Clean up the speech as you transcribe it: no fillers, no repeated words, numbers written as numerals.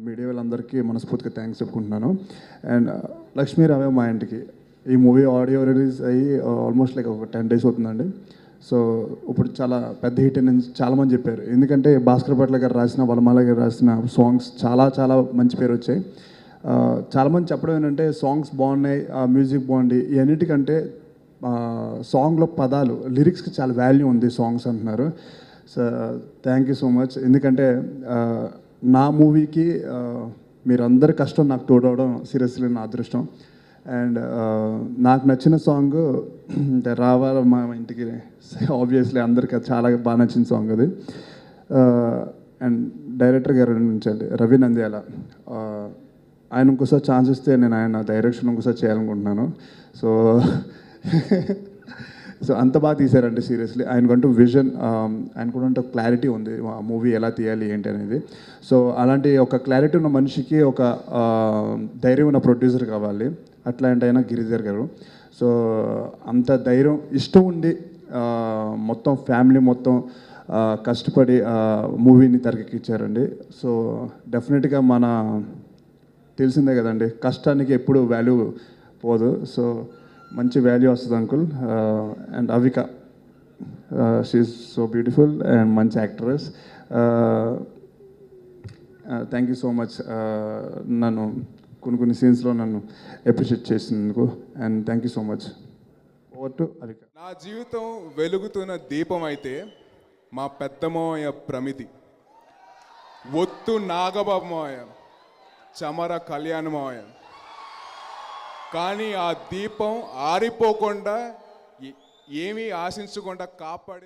Media వాళ్ళందరికీ మనస్ఫూర్తిగా thanks చెప్పుకుంటున్నాను. అండ్ లక్ష్మీ రావే మా ఇంటికి ఈ మూవీ ఆడియో రిలీజ్ అయ్యి ఆల్మోస్ట్ లైక్ ఒక 10 days అవుతుందండి. సో ఇప్పుడు చాలా పెద్ద హిట్ అని చాలామంది చెప్పారు. ఎందుకంటే భాస్కర్ భట్ల గారు రాసిన, వనమాల గారు రాసిన సాంగ్స్ చాలా చాలా మంచి పేరు వచ్చాయి. చాలామంది చెప్పడం ఏంటంటే సాంగ్స్ బాగున్నాయి, మ్యూజిక్ బాగుంది, ఇవన్నిటికంటే సాంగ్లో పదాలు, లిరిక్స్కి చాలా వాల్యూ ఉంది సాంగ్స్ అంటున్నారు. So thank you so much. ఎందుకంటే నా మూవీకి మీరందరి కష్టం నాకు తోడవడం సీరియస్లీ నా అదృష్టం. అండ్ నాకు నచ్చిన సాంగ్ రావాల మా ఇంటికి, ఆబ్వియస్లీ అందరికీ చాలా బాగా నచ్చిన సాంగ్ అది. అండ్ డైరెక్టర్ గారు నుంచి అండి రవి నంద్యాల, ఆయన ఇంకోసారి ఛాన్స్ ఇస్తే నేను ఆయన డైరెక్షన్ ఇంకోసారి చేయాలనుకుంటున్నాను. సో సో అంత బాగా తీశారండి సీరియస్లీ. ఆయనకంటూ విజన్, ఆయనకుంటూ క్లారిటీ ఉంది ఆ మూవీ ఎలా తీయాలి ఏంటి అనేది. సో అలాంటి ఒక క్లారిటీ ఉన్న మనిషికి ఒక ధైర్యం ఉన్న ప్రొడ్యూసర్ కావాలి. అట్లాంటి అయినా గిరిధర్ గారు. సో అంత ధైర్యం, ఇష్టం ఉండి మొత్తం ఫ్యామిలీ మొత్తం కష్టపడి మూవీని తెరకెక్కించారండి. సో డెఫినెట్గా మన తెలిసిందే కదండి, కష్టానికి ఎప్పుడు వాల్యూ పోదు. సో మంచి వాల్యూ వస్తుంది uncle. And Avika, she's so beautiful and మంచి actress. Thank you so much నన్ను కొన్ని సీన్స్లో నన్ను అప్రిషియేట్ చేసినందుకు. And thank you so much. Over to Avika. నా జీవితం వెలుగుతున్న దీపం అయితే మా పెద్దమోయ ప్రమితి, ఒత్తు నాగబాబమోయ, చమర కళ్యాణమోయ. కానీ ఆ దీపం ఆరిపోకుండా, ఏమీ ఆశించకుండా కాపాడి